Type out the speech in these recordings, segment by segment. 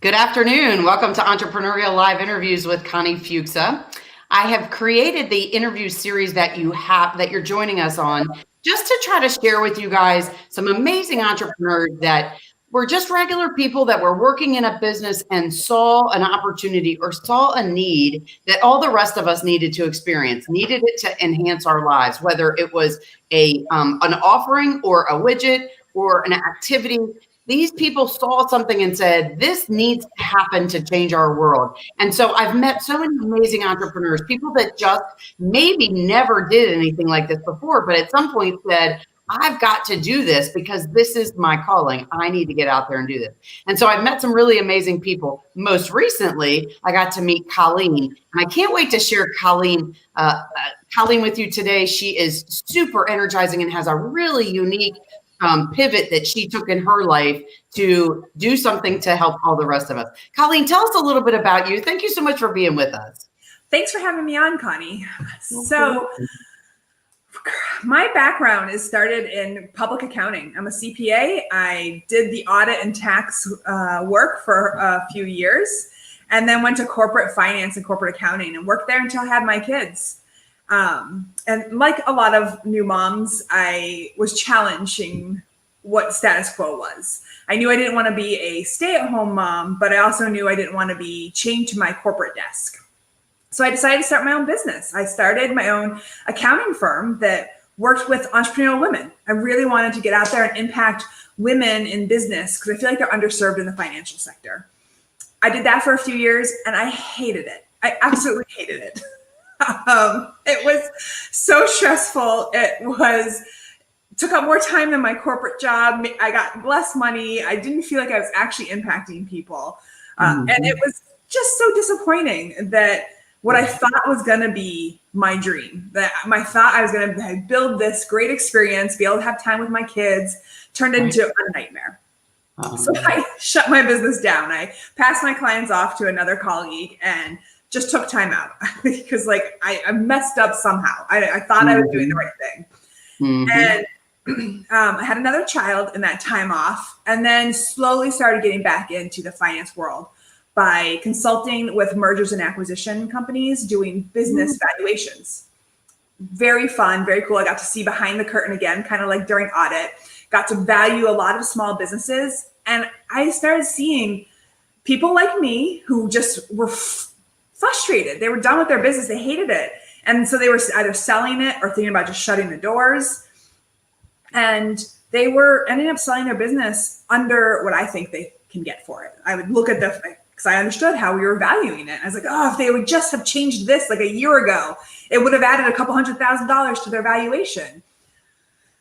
Good afternoon. Welcome to Entrepreneurial Live Interviews with Connie Fuksa. I have created the interview series that you're joining us on just to try to share with you guys some amazing entrepreneurs that were just regular people that were working in a business and saw an opportunity or saw a need that all the rest of us needed to experience, needed it to enhance our lives, whether it was an offering or a widget or an activity. These people saw something and said, this needs to happen to change our world. And so I've met so many amazing entrepreneurs, people that just maybe never did anything like this before, but at some point said, I've got to do this because this is my calling. I need to get out there and do this. And so I've met some really amazing people. Most recently, I got to meet Colleen, and I can't wait to share Colleen with you today. She is super energizing and has a really unique pivot that she took in her life to do something to help all the rest of us. Colleen, tell us a little bit about you. Thank you so much for being with us. Thanks for having me on, Connie. So my background is started in public accounting. I'm a CPA. I did the audit and tax work for a few years, and then went to corporate finance and corporate accounting and worked there until I had my kids. And like a lot of new moms, I was challenging what status quo was. I knew I didn't want to be a stay-at-home mom, but I also knew I didn't want to be chained to my corporate desk. So I decided to start my own business. I started my own accounting firm that worked with entrepreneurial women. I really wanted to get out there and impact women in business because I feel like they're underserved in the financial sector. I did that for a few years and I hated it. I absolutely hated it. It was so stressful. It took up more time than my corporate job. I got less money. I didn't feel like I was actually impacting people. And it was just so disappointing that what I thought was going to be my dream, that I thought I was going to build this great experience, be able to have time with my kids, turned into a nightmare. So I shut my business down. I passed my clients off to another colleague and just took time out because I messed up somehow. I thought I was doing the right thing. And I had another child in that time off, and then slowly started getting back into the finance world by consulting with mergers and acquisition companies, doing business valuations. Very fun, very cool. I got to see behind the curtain again, kind of like during audit, got to value a lot of small businesses. And I started seeing people like me who just were frustrated. They were done with their business. They hated it. And so they were either selling it or thinking about just shutting the doors. And they were ending up selling their business under what I think they can get for it. I would look at because I understood how we were valuing it. I was like, oh, if they would just have changed this like a year ago, it would have added a couple $100,000 to their valuation.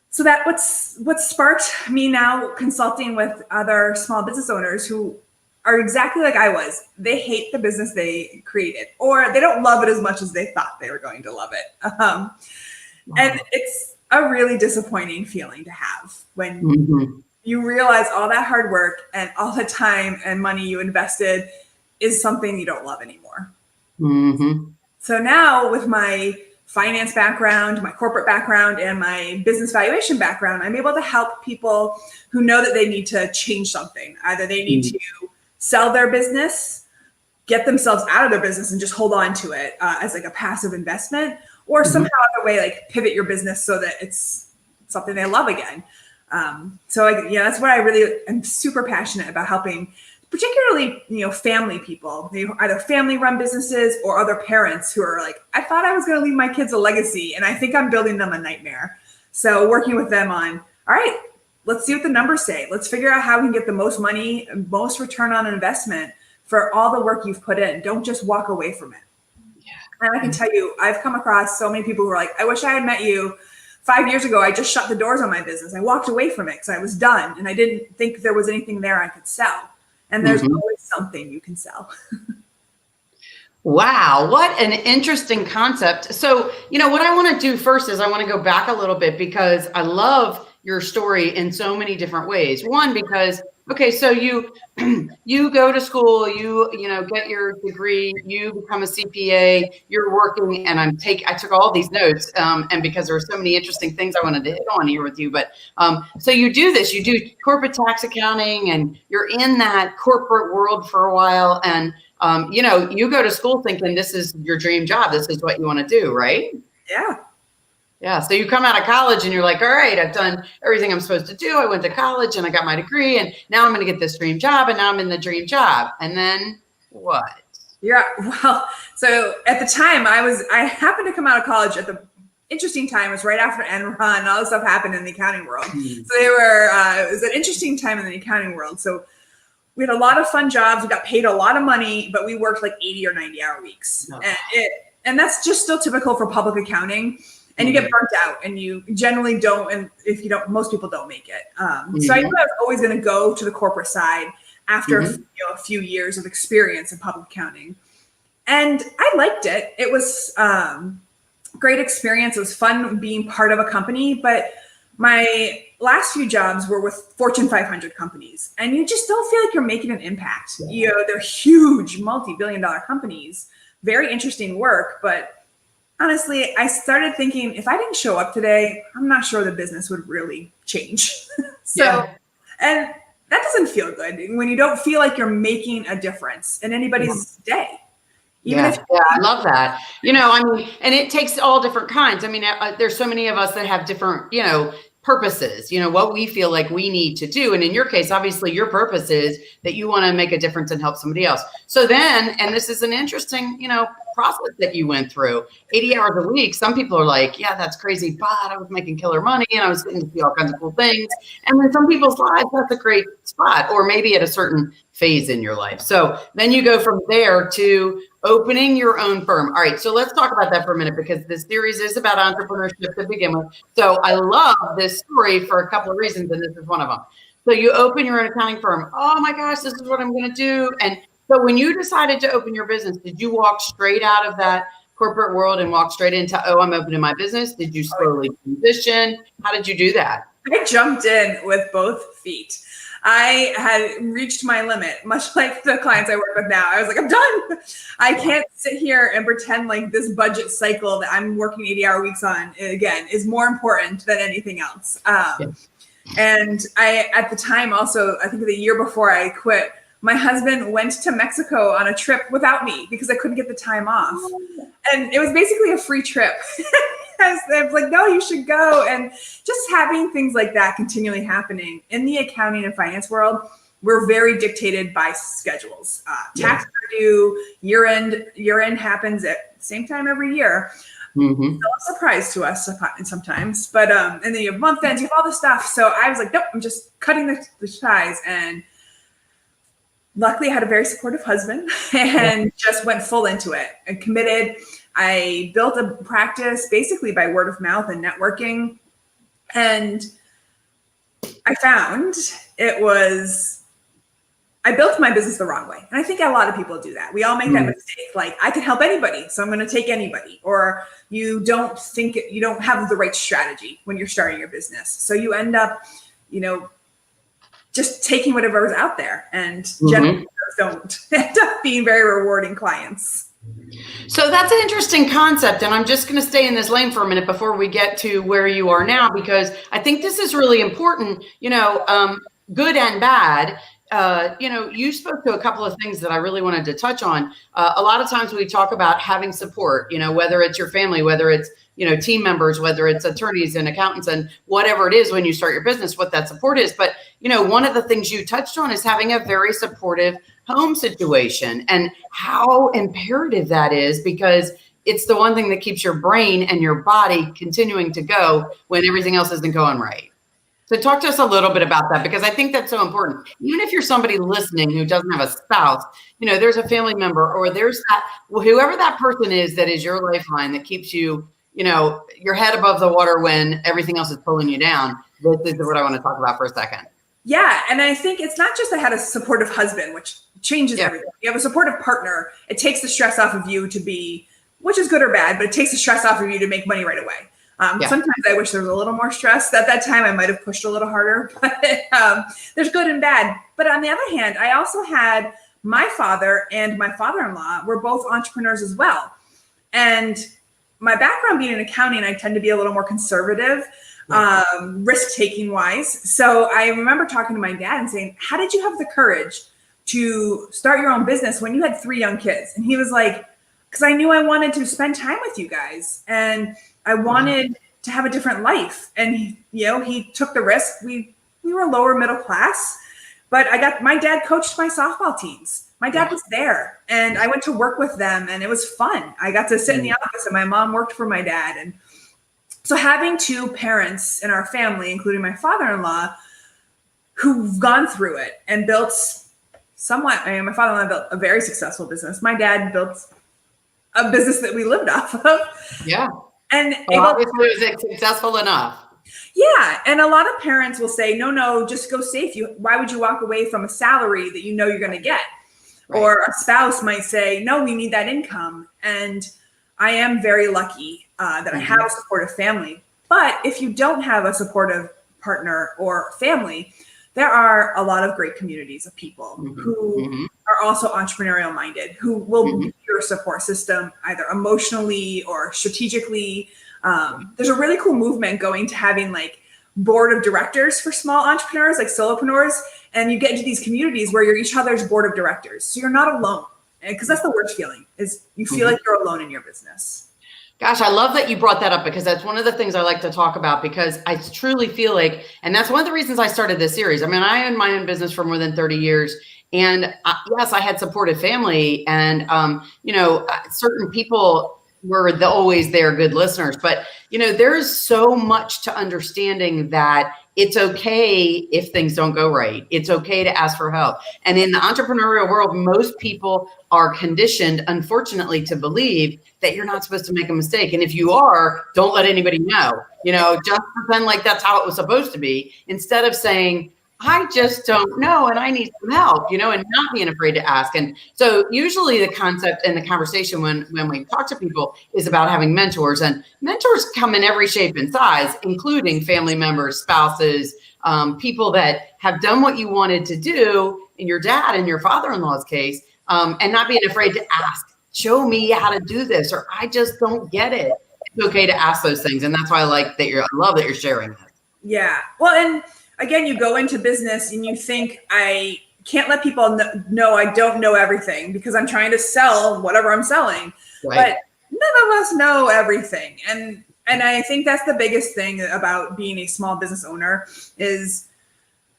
So that what sparked me now consulting with other small business owners who are exactly like I was. They hate the business they created, or they don't love it as much as they thought they were going to love it. And it's a really disappointing feeling to have when you realize all that hard work and all the time and money you invested is something you don't love anymore. So now with my finance background, my corporate background, and my business valuation background, I'm able to help people who know that they need to change something. Either they need to sell their business, get themselves out of their business and just hold on to it as like a passive investment, or somehow other way, like pivot your business so that it's something they love again. That's what I really am super passionate about, helping, particularly, family people, either family run businesses or other parents who are like, I thought I was going to leave my kids a legacy and I think I'm building them a nightmare. So working with them on, all right, let's see what the numbers say. Let's figure out how we can get the most money and most return on investment for all the work you've put in. Don't just walk away from it. Yeah. And I can tell you, I've come across so many people who are like, I wish I had met you 5 years ago. I just shut the doors on my business. I walked away from it because I was done and I didn't think there was anything there I could sell. And there's always something you can sell. Wow, what an interesting concept. So, what I want to do first is I want to go back a little bit because I love your story in so many different ways. One, because Okay, so you you go to school, you know, get your degree, you become a CPA, you're working, and I took all these notes, and because there were so many interesting things I wanted to hit on here with you, but so you do this, you do corporate tax accounting, and you're in that corporate world for a while, and you know, you go to school thinking this is your dream job, this is what you want to do, right? Yeah. Yeah. So you come out of college and you're like, all right, I've done everything I'm supposed to do. I went to college and I got my degree and now I'm going to get this dream job and now I'm in the dream job. And then what? Yeah. Well, so at the time I happened to come out of college at the interesting time. It was right after Enron, all this stuff happened in the accounting world. So it was an interesting time in the accounting world. So we had a lot of fun jobs. We got paid a lot of money, but we worked like 80 or 90-hour weeks. Oh. And that's just still typical for public accounting. And you get burnt out, and you generally don't. And if you don't, most people don't make it. So I knew I was always going to go to the corporate side after a few years of experience in public accounting, and I liked it. It was great experience. It was fun being part of a company. But my last few jobs were with Fortune 500 companies, and you just don't feel like you're making an impact. You know, they're huge, multi-billion-dollar companies. Very interesting work, but honestly, I started thinking if I didn't show up today, I'm not sure the business would really change. And that doesn't feel good when you don't feel like you're making a difference in anybody's day. Yeah, I love that. You know, I mean, and it takes all different kinds. I mean, there's so many of us that have different, you know, purposes, you know, what we feel like we need to do. And in your case, obviously your purpose is that you want to make a difference and help somebody else. So then, and this is an interesting, you know, process that you went through, 80 hours a week. Some people are like, yeah, that's crazy, but I was making killer money and I was getting to see all kinds of cool things. And in some people's lives, that's a great spot, or maybe at a certain phase in your life. So then you go from there to opening your own firm. All right, so let's talk about that for a minute, because this series is about entrepreneurship to begin with. So I love this story for a couple of reasons, and this is one of them. So you open your own accounting firm. Oh my gosh, this is what I'm going to do. And so when you decided to open your business, did you walk straight out of that corporate world and walk straight into, oh, I'm opening my business? Did you slowly transition? How did you do that? I jumped in with both feet. I had reached my limit, much like the clients I work with now. I was like, I'm done. I can't sit here and pretend like this budget cycle that I'm working 80-hour weeks on, again, is more important than anything else. And at the time also, I think the year before I quit, my husband went to Mexico on a trip without me because I couldn't get the time off. And it was basically a free trip. I was like, no, you should go. And just having things like that continually happening in the accounting and finance world, we're very dictated by schedules. Taxes are due, year end happens at the same time every year. It's a surprise to us sometimes, but and then you have month ends, you have all this stuff. So I was like, nope, I'm just cutting the ties. And luckily I had a very supportive husband and just went full into it and committed. I built a practice basically by word of mouth and networking. And I found I built my business the wrong way. And I think a lot of people do that. We all make that mistake. Like, I can help anybody, so I'm going to take anybody. Or you don't have the right strategy when you're starting your business. So you end up, you know, just taking whatever's out there, and generally don't end up being very rewarding clients. So that's an interesting concept. And I'm just going to stay in this lane for a minute before we get to where you are now, because I think this is really important, you know, good and bad. You know, you spoke to a couple of things that I really wanted to touch on. A lot of times we talk about having support, you know, whether it's your family, whether it's, you know, team members, whether it's attorneys and accountants and whatever it is when you start your business, what that support is. But, you know, one of the things you touched on is having a very supportive home situation, and how imperative that is, because it's the one thing that keeps your brain and your body continuing to go when everything else isn't going right. So talk to us a little bit about that, because I think that's so important. Even if you're somebody listening who doesn't have a spouse, you know, there's a family member, or there's that, whoever that person is, that is your lifeline that keeps you, you know, your head above the water when everything else is pulling you down. This is what I want to talk about for a second. Yeah. And I think it's not just I had a supportive husband, which changes everything. You have a supportive partner. It takes the stress off of you to be, which is good or bad, but it takes the stress off of you to make money right away. Sometimes I wish there was a little more stress. At that time, I might have pushed a little harder, but there's good and bad. But on the other hand, I also had my father and my father-in-law were both entrepreneurs as well. And my background being in accounting, I tend to be a little more conservative, risk-taking wise. So I remember talking to my dad and saying, how did you have the courage to start your own business when you had 3 young kids? And he was like, because I knew I wanted to spend time with you guys. And I wanted to have a different life. And, he took the risk. We were lower middle class, but my dad coached my softball teams. My dad was there and I went to work with them and it was fun. I got to sit in the office and my mom worked for my dad. And so having 2 parents in our family, including my father-in-law, who've gone through it and built my father-in-law built a very successful business. My dad built a business that we lived off of. Yeah. And obviously it was successful enough. Yeah. And a lot of parents will say, no, just go safe. Why would you walk away from a salary that you know you're going to get? Right. Or a spouse might say, no, we need that income. And I am very lucky that I have a supportive family. But if you don't have a supportive partner or family, there are a lot of great communities of people who are also entrepreneurial minded, who will be your support system, either emotionally or strategically. There's a really cool movement going to having like board of directors for small entrepreneurs, like solopreneurs. And you get into these communities where you're each other's board of directors. So you're not alone. Because that's the worst feeling, is you feel like you're alone in your business. Gosh, I love that you brought that up, because that's one of the things I like to talk about, because I truly feel like, and that's one of the reasons I started this series. I mean, I owned my own business for more than 30 years. And yes, I had supportive family and, certain people were always there, good listeners. But, there is so much to understanding that it's okay if things don't go right. It's okay to ask for help. And in the entrepreneurial world, most people are conditioned, unfortunately, to believe that you're not supposed to make a mistake. And if you are, don't let anybody know. Just pretend like that's how it was supposed to be, instead of saying, I just don't know and I need some help, and not being afraid to ask. And so usually the concept and the conversation when we talk to people is about having mentors, and mentors come in every shape and size, including family members, spouses, people that have done what you wanted to do, in your dad and your father-in-law's case, and not being afraid to ask, show me how to do this, or I just don't get it. It's okay to ask those things. And that's why I love that you're sharing that. Yeah. Well, and again, you go into business and you think, I can't let people know I don't know everything because I'm trying to sell whatever I'm selling. Right. But none of us know everything. And I think that's the biggest thing about being a small business owner is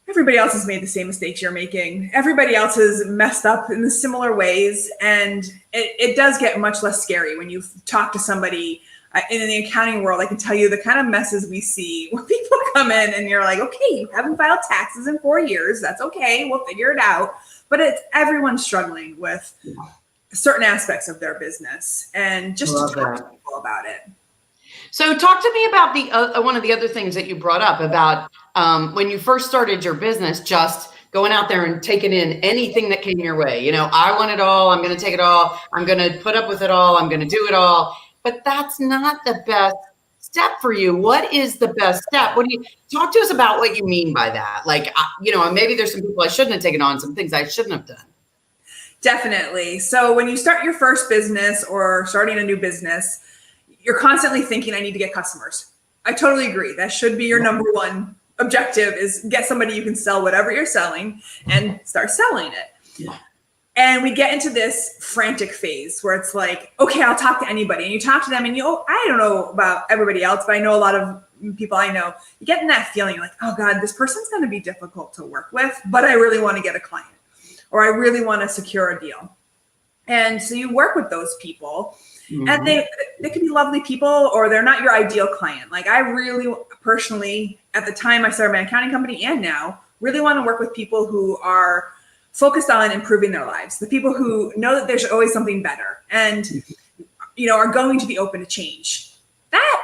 everybody else has made the same mistakes you're making. Everybody else has messed up in the similar ways. And it does get much less scary when you talk to somebody in the accounting world. I can tell you the kind of messes we see when people come in and you're like, okay, you haven't filed taxes in 4 years. That's okay. We'll figure it out. But everyone's struggling with certain aspects of their business, and just to talk to people about it. So talk to me about one of the other things that you brought up about when you first started your business, just going out there and taking in anything that came your way. I want it all. I'm going to take it all. I'm going to put up with it all. I'm going to do it all. But that's not the best step for you. What is the best step? What do you talk to us about what you mean by that? Like, maybe there's some people I shouldn't have taken on, some things I shouldn't have done. Definitely. So when you start your first business or starting a new business, you're constantly thinking, I need to get customers. I totally agree. That should be your number one objective, is get somebody you can sell whatever you're selling and start selling it. Yeah. And we get into this frantic phase where it's like, okay, I'll talk to anybody. And you talk to them and I don't know about everybody else, but I know a lot of people I know, you get in that feeling, you're like, oh God, this person's going to be difficult to work with, but I really want to get a client, or I really want to secure a deal. And so you work with those people, and they can be lovely people, or they're not your ideal client. Like, I really personally, at the time I started my accounting company and now, really want to work with people who are focused on improving their lives, the people who know that there's always something better and, are going to be open to change. That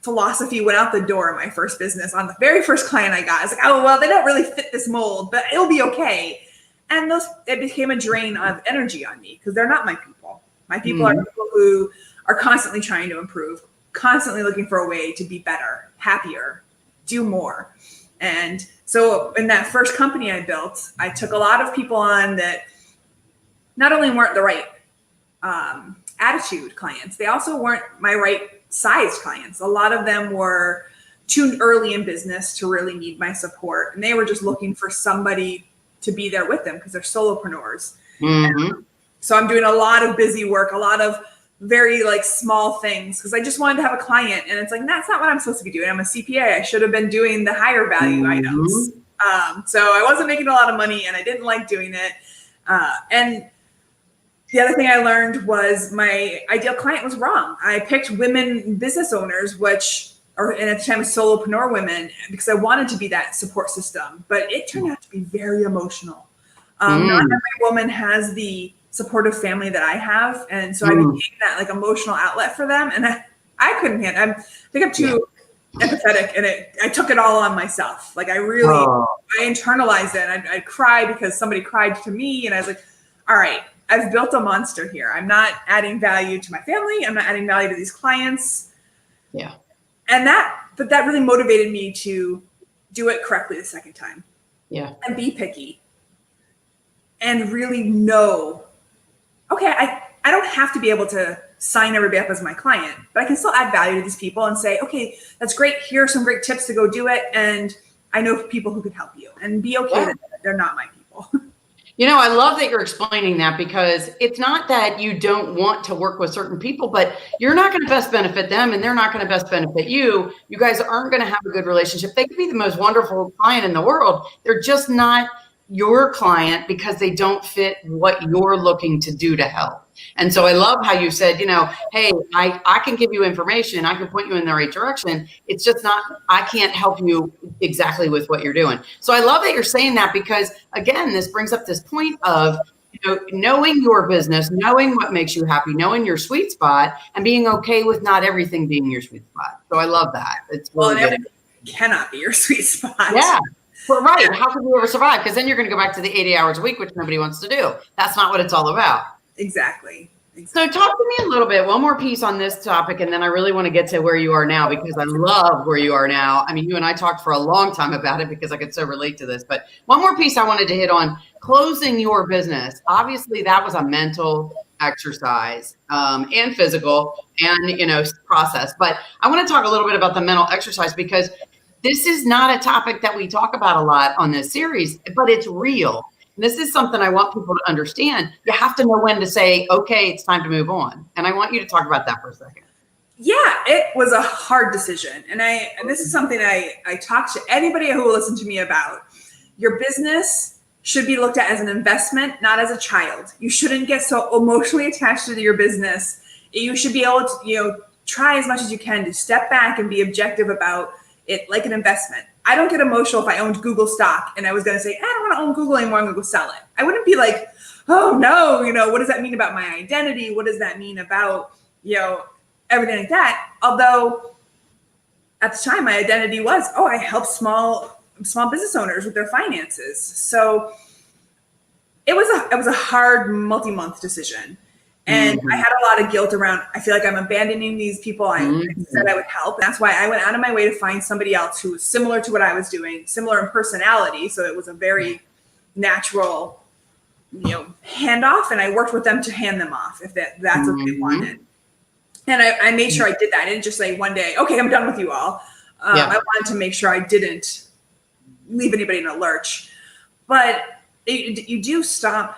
philosophy went out the door in my first business. On the very first client I got, I was like, oh, well, they don't really fit this mold, but it'll be okay. And it became a drain of energy on me, because they're not my people. My people are people who are constantly trying to improve. constantly looking for a way to be better, happier, do more. And so in that first company I built, I took a lot of people on that not only weren't the right attitude clients, they also weren't my right size clients. A lot of them were too early in business to really need my support. And they were just looking for somebody to be there with them because they're solopreneurs. Mm-hmm. So I'm doing a lot of busy work, a lot of very like small things because I just wanted to have a client. And it's like, that's not what I'm supposed to be doing. I'm a CPA. I should have been doing the higher value items. So I wasn't making a lot of money and I didn't like doing it. And the other thing I learned was my ideal client was wrong. I picked women business owners, and at the time solopreneur women, because I wanted to be that support system, but it turned out to be very emotional. Not every woman has the supportive family that I have. And so I became that like emotional outlet for them. And I couldn't handle it. I think I'm too empathetic and I took it all on myself. Like I internalized it and I'd cry because somebody cried to me. And I was like, all right, I've built a monster here. I'm not adding value to my family. I'm not adding value to these clients. Yeah. But that really motivated me to do it correctly the second time. Yeah. And be picky. And really know, okay, I don't have to be able to sign everybody up as my client, but I can still add value to these people and say, okay, that's great. Here are some great tips to go do it. And I know people who could help you and be okay that they're not my people. You know, I love that you're explaining that because it's not that you don't want to work with certain people, but you're not going to best benefit them and they're not going to best benefit you. You guys aren't going to have a good relationship. They could be the most wonderful client in the world. They're just not your client because they don't fit what you're looking to do to help. And so I love how you said, you know, hey, I can give you information. I can point you in the right direction. It's just not, I can't help you exactly with what you're doing. So I love that you're saying that because again, this brings up this point of, you know, knowing your business, knowing what makes you happy, knowing your sweet spot and being okay with not everything being your sweet spot. So I love that. It's really good. Everything cannot be your sweet spot. Yeah. Well, right. How can you ever survive? Because then you're going to go back to the 80 hours a week, which nobody wants to do. That's not what it's all about. Exactly. So talk to me a little bit, one more piece on this topic, and then I really want to get to where you are now because I love where you are now. I mean, you and I talked for a long time about it because I could so relate to this. But one more piece I wanted to hit on, closing your business. Obviously, that was a mental exercise and physical and, you know, process. But I want to talk a little bit about the mental exercise because this is not a topic that we talk about a lot on this series, but it's real. And this is something I want people to understand. You have to know when to say, okay, it's time to move on. And I want you to talk about that for a second. Yeah, it was a hard decision. And this is something I talk to anybody who will listen to me about. Your business should be looked at as an investment, not as a child. You shouldn't get so emotionally attached to your business. You should be able to, you know, try as much as you can to step back and be objective about it like an investment. I don't get emotional if I owned Google stock and I was going to say, I don't want to own Google anymore. I'm going to go sell it. I wouldn't be like, oh no, you know, what does that mean about my identity? What does that mean about, you know, everything like that? Although at the time my identity was, I help small business owners with their finances. So it was a hard multi-month decision. And I had a lot of guilt around, I feel like I'm abandoning these people I said I would help. That's why I went out of my way to find somebody else who was similar to what I was doing, similar in personality. So it was a very natural, you know, handoff. And I worked with them to hand them off if that's what they wanted. And I made sure I did that. I didn't just say one day, okay, I'm done with you all. I wanted to make sure I didn't leave anybody in a lurch. But you do stop.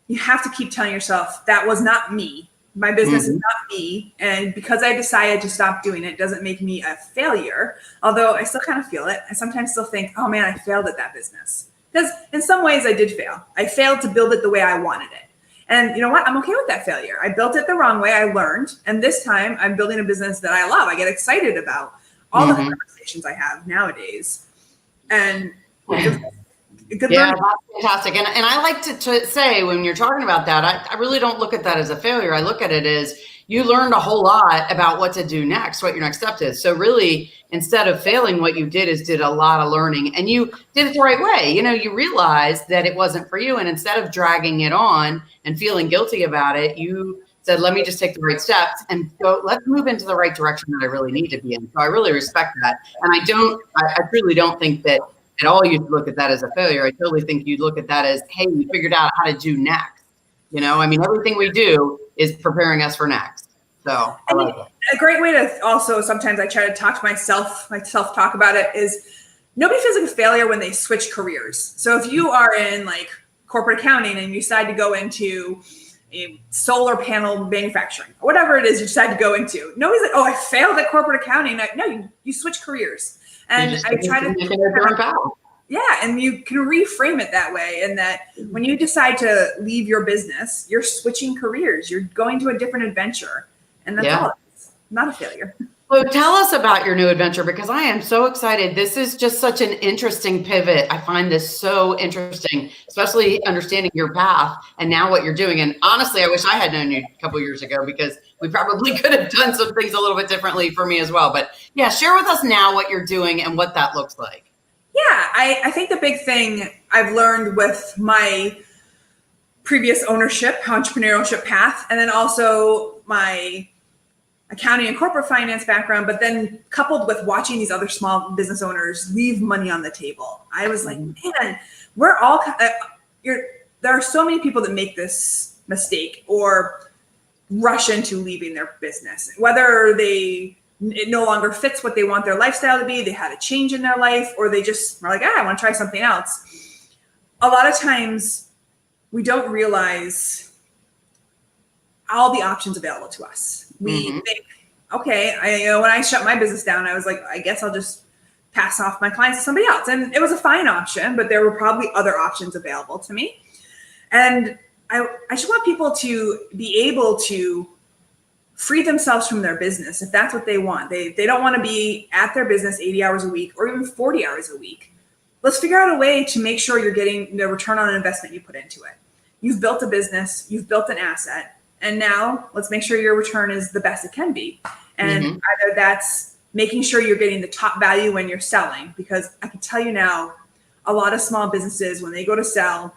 You have to keep telling yourself that was not me. My business is not me. And because I decided to stop doing it doesn't make me a failure. Although I still kind of feel it. I sometimes still think, oh man, I failed at that business. Because in some ways I did fail. I failed to build it the way I wanted it. And you know what? I'm okay with that failure. I built it the wrong way. I learned. And this time I'm building a business that I love. I get excited about all the conversations I have nowadays. And good yeah, learning. that's fantastic. And I like to say when you're talking about that, I really don't look at that as a failure. I look at it as you learned a whole lot about what to do next, what your next step is. So really, instead of failing, what you did is did a lot of learning and you did it the right way. You know, you realized that it wasn't for you. And instead of dragging it on and feeling guilty about it, you said, let me just take the right steps and go, let's move into the right direction that I really need to be in. So I really respect that. And I truly don't think that at all you look at that as a failure. I totally think you'd look at that as, hey, we figured out how to do next. I mean, everything we do is preparing us for next. So I like it. A great way to also, sometimes I try to talk to myself talk about it, is nobody feels like a failure when they switch careers. So if you are in like corporate accounting and you decide to go into solar panel manufacturing, or whatever it is you decide to go into, nobody's like, oh, I failed at corporate accounting. No, you switch careers. And I try to, yeah, and you can reframe it that way. And that when you decide to leave your business, you're switching careers, you're going to a different adventure. And that's all. It's not a failure. So tell us about your new adventure, because I am so excited. This is just such an interesting pivot. I find this so interesting, especially understanding your path and now what you're doing. And honestly, I wish I had known you a couple of years ago, because we probably could have done some things a little bit differently for me as well. But yeah, share with us now what you're doing and what that looks like. Yeah, I think the big thing I've learned with my previous entrepreneurship path, and then also my accounting and corporate finance background, but then coupled with watching these other small business owners leave money on the table, I was like, man, we're all, there are so many people that make this mistake or rush into leaving their business, whether it no longer fits what they want their lifestyle to be, they had a change in their life, or they just are like, I want to try something else. A lot of times we don't realize all the options available to us. We think, okay, when I shut my business down, I was like, I guess I'll just pass off my clients to somebody else. And it was a fine option, but there were probably other options available to me. And I just want people to be able to free themselves from their business if that's what they want. They don't want to be at their business 80 hours a week or even 40 hours a week. Let's figure out a way to make sure you're getting the return on investment you put into it. You've built a business, you've built an asset, and now let's make sure your return is the best it can be. And either that's making sure you're getting the top value when you're selling, because I can tell you now, a lot of small businesses, when they go to sell,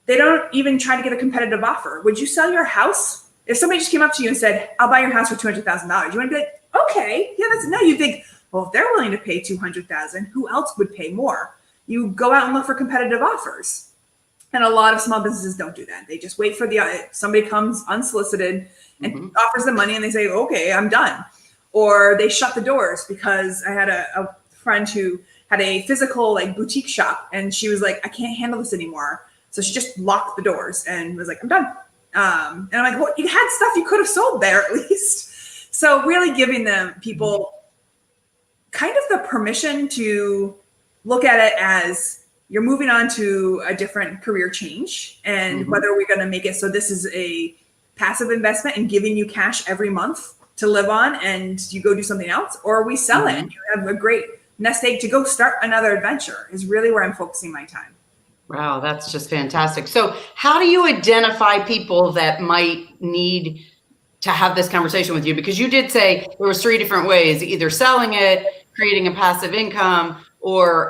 they don't even try to get a competitive offer. Would you sell your house? If somebody just came up to you and said, I'll buy your house for $200,000, you want to be like, okay, yeah, that's no. You think, well, if they're willing to pay $200,000, who else would pay more? You go out and look for competitive offers. And a lot of small businesses don't do that. They just wait for somebody comes unsolicited and offers them money, and they say, okay, I'm done. Or they shut the doors, because I had a friend who had a physical boutique shop, and she was like, I can't handle this anymore. So she just locked the doors and was like, I'm done. And I'm like, well, you had stuff you could have sold there at least. So really giving people kind of the permission to look at it as you're moving on to a different career change, and whether we're going to make it so this is a passive investment and giving you cash every month to live on and you go do something else, or we sell it and you have a great nest egg to go start another adventure, is really where I'm focusing my time. Wow, that's just fantastic. So how do you identify people that might need to have this conversation with you? Because you did say there was 3 different ways: either selling it, creating a passive income, or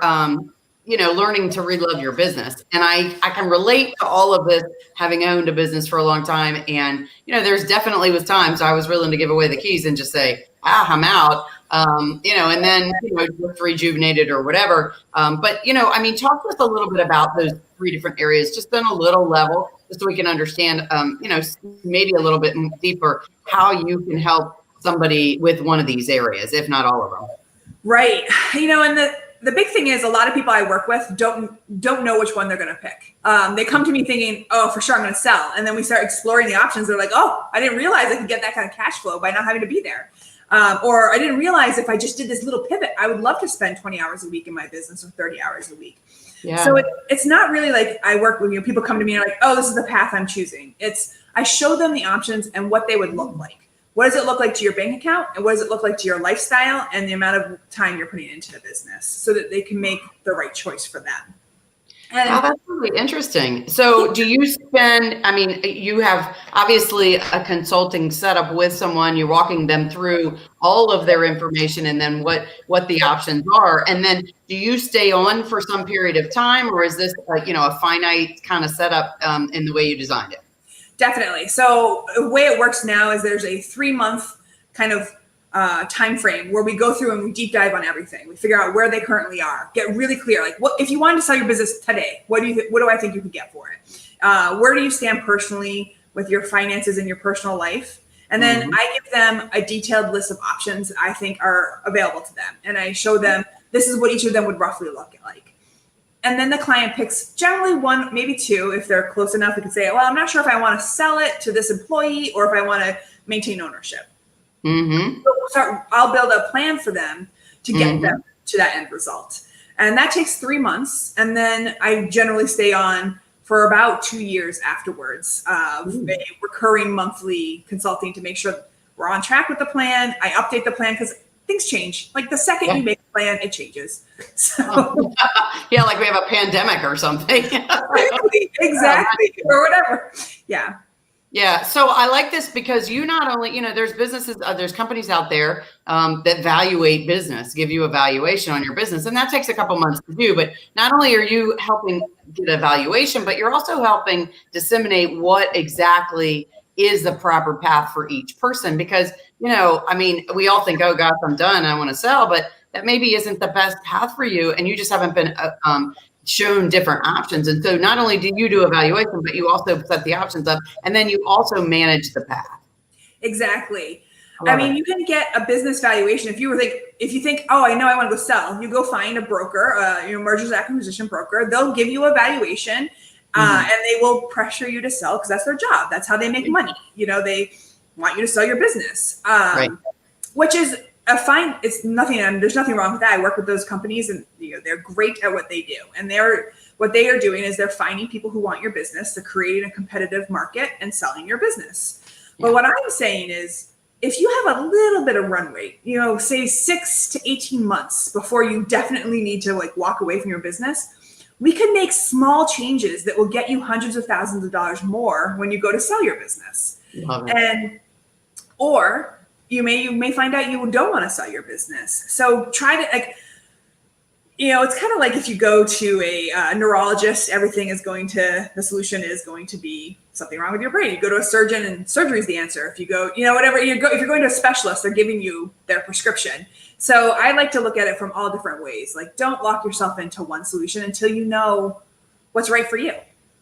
learning to relove your business. And I can relate to all of this, having owned a business for a long time. And, there's definitely was times I was willing to give away the keys and just say, I'm out, and then, just rejuvenated or whatever. But, talk to us a little bit about those 3 different areas, just on a little level, just so we can understand, maybe a little bit deeper how you can help somebody with one of these areas, if not all of them. Right. And the big thing is, a lot of people I work with don't know which one they're going to pick. They come to me thinking, oh, for sure I'm going to sell. And then we start exploring the options. They're like, oh, I didn't realize I could get that kind of cash flow by not having to be there. Or I didn't realize if I just did this little pivot, I would love to spend 20 hours a week in my business or 30 hours a week. Yeah. So it's not really like I work with people come to me and are like, oh, this is the path I'm choosing. I show them the options and what they would look like. What does it look like to your bank account? And what does it look like to your lifestyle and the amount of time you're putting into the business, so that they can make the right choice for them? And that's really interesting. So do you spend, you have obviously a consulting setup with someone, you're walking them through all of their information and then what the options are. And then do you stay on for some period of time, or is this a finite kind of setup in the way you designed it? Definitely. So the way it works now is there's a 3-month kind of time frame where we go through and we deep dive on everything. We figure out where they currently are, get really clear. Like, what if you wanted to sell your business today? What do I think you could get for it? Where do you stand personally with your finances and your personal life? And then I give them a detailed list of options I think are available to them, and I show them this is what each of them would roughly look like. And then the client picks generally one, maybe two, if they're close enough. We can say, well, I'm not sure if I want to sell it to this employee or if I want to maintain ownership. So I'll build a plan for them to get them to that end result. And that takes 3 months. And then I generally stay on for about 2 years afterwards, a recurring monthly consulting to make sure we're on track with the plan. I update the plan because things change. Like the second you make a plan, it changes. So yeah, like we have a pandemic or something. exactly. Or whatever. Yeah. Yeah. So I like this because you not only, there's businesses, there's companies out there that evaluate business, give you a valuation on your business. And that takes a couple months to do. But not only are you helping get a valuation, but you're also helping disseminate what exactly is the proper path for each person. Because, we all think, oh gosh, I'm done, I want to sell, but that maybe isn't the best path for you. And you just haven't been shown different options. And so not only do you do evaluation, but you also set the options up, and then you also manage the path. Exactly. I mean, you can get a business valuation if you think, oh, I know I want to go sell. You go find a broker, mergers and acquisition broker. They'll give you a valuation, and they will pressure you to sell because that's their job. That's how they make money. They want you to sell your business, which is fine. It's nothing. There's nothing wrong with that. I work with those companies, and they're great at what they do. And what they are doing is they're finding people who want your business, to create a competitive market and selling your business. Yeah. But what I'm saying is, if you have a little bit of runway, say 6 to 18 months before you definitely need to walk away from your business, we can make small changes that will get you hundreds of thousands of dollars more when you go to sell your business. Love it. Or you may find out you don't want to sell your business. So try to it's kind of like if you go to a neurologist, the solution is going to be something wrong with your brain. You go to a surgeon and surgery is the answer. If you go, if you're going to a specialist, they're giving you their prescription. So I like to look at it from all different ways. Like, don't lock yourself into one solution until you know what's right for you.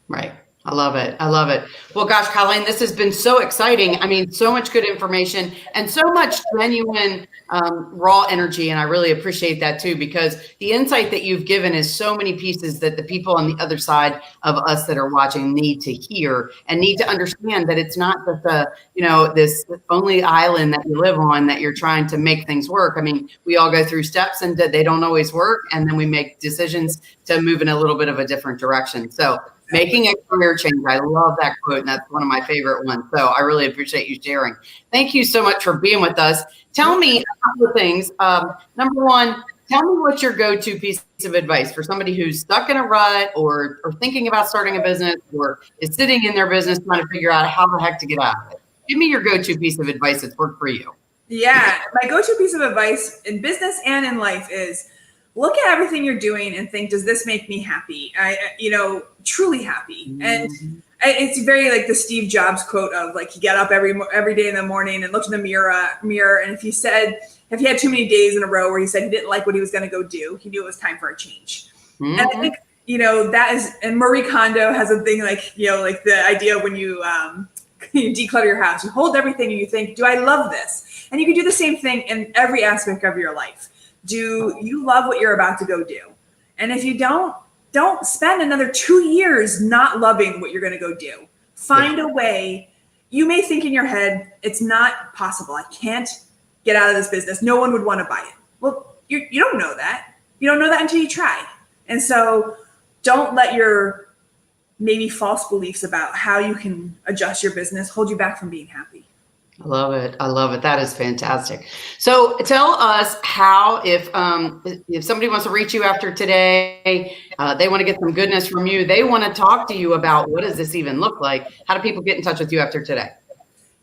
Right. I love it. I love it. Well, gosh, Colleen, this has been so exciting. I mean, so much good information and so much genuine raw energy. And I really appreciate that too, because the insight that you've given is so many pieces that the people on the other side of us that are watching need to hear and need to understand that it's not just this only island that you live on that you're trying to make things work. I mean, we all go through steps and they don't always work. And then we make decisions to move in a little bit of a different direction. So making a career change. I love that quote, and that's one of my favorite ones. So I really appreciate you sharing. Thank you so much for being with us. Tell me a couple of things. Number one, tell me what's your go-to piece of advice for somebody who's stuck in a rut or thinking about starting a business or is sitting in their business trying to figure out how the heck to get out of it. Give me your go-to piece of advice that's worked for you. Yeah, my go-to piece of advice in business and in life is look at everything you're doing and think, does this make me happy? Truly happy. And it's very like the Steve Jobs quote of he get up every day in the morning and looked in the mirror. And if he had too many days in a row where he said he didn't like what he was going to go do, he knew it was time for a change. And I think, that is, and Marie Kondo has a thing the idea when you declutter your house, you hold everything and you think, do I love this? And you can do the same thing in every aspect of your life. Do you love what you're about to go do? And if you don't spend another 2 years not loving what you're going to go do. Find a way. You may think in your head, it's not possible. I can't get out of this business. No one would want to buy it. Well, you don't know that. You don't know that until you try. And so don't let your maybe false beliefs about how you can adjust your business hold you back from being happy. I love it. I love it. That is fantastic. So tell us how, if somebody wants to reach you after today, they want to get some goodness from you, they want to talk to you about what does this even look like? How do people get in touch with you after today?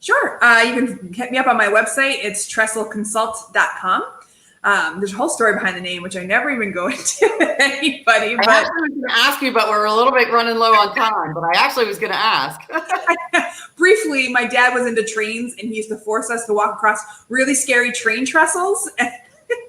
Sure. You can hit me up on my website. It's TrestleConsult.com. There's a whole story behind the name, which I never even go into with anybody. I actually was going to ask you, but we're a little bit running low on time, but I actually was going to ask. Briefly, my dad was into trains, and he used to force us to walk across really scary train trestles. And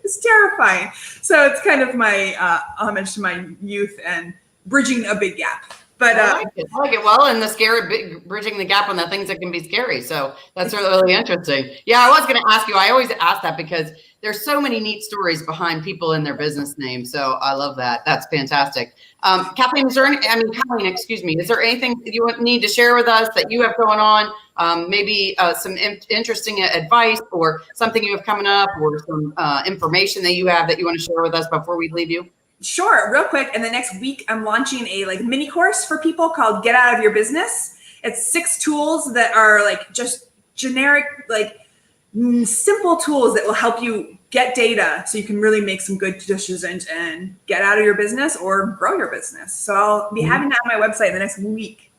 it's terrifying. So it's kind of my homage to my youth and bridging a big gap. But I like it. Well, and the scary, bridging the gap on the things that can be scary. So that's really interesting. Yeah, I was going to ask you. I always ask that because there's so many neat stories behind people in their business names. So I love that. That's fantastic. Colleen, is there anything that you need to share with us that you have going on? Maybe some interesting advice or something you have coming up, or some information that you have that you want to share with us before we leave you? Sure, real quick. And the next week, I'm launching a mini course for people called Get Out of Your Business. It's 6 tools that are just generic, simple tools that will help you get data so you can really make some good decisions and get out of your business or grow your business. So I'll be having that on my website in the next week.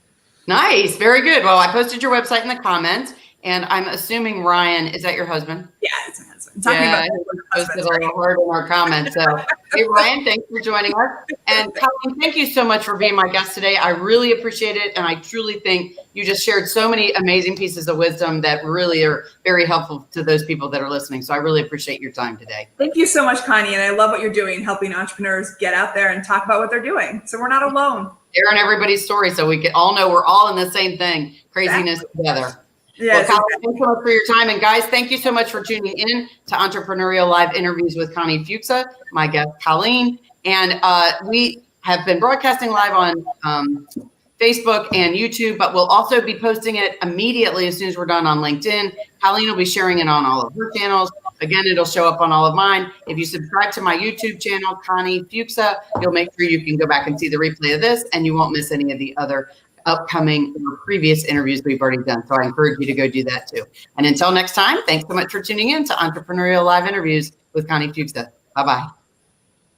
Nice. Very good. Well, I posted your website in the comments, and I'm assuming Ryan, is that your husband? Yeah, it's my husband. He posted a little hard in our comments. So, hey, Ryan, thanks for joining us. And Colleen, thank you so much for being my guest today. I really appreciate it. And I truly think you just shared so many amazing pieces of wisdom that really are very helpful to those people that are listening. So I really appreciate your time today. Thank you so much, Connie. And I love what you're doing, helping entrepreneurs get out there and talk about what they're doing. So we're not alone. Sharing everybody's story so we can all know we're all in the same thing, craziness together. Yes, well, Colleen, thanks so much for your time. And guys, thank you so much for tuning in to Entrepreneurial Live Interviews with Connie Fuksa, my guest, Colleen. And we have been broadcasting live on Facebook and YouTube, but we'll also be posting it immediately as soon as we're done on LinkedIn. Colleen will be sharing it on all of her channels. Again, it'll show up on all of mine. If you subscribe to my YouTube channel, Connie Fuksa, you'll make sure you can go back and see the replay of this, and you won't miss any of the other upcoming or previous interviews we've already done. So I encourage you to go do that too. And until next time, thanks so much for tuning in to Entrepreneurial Live Interviews with Connie Fuksa. Bye-bye.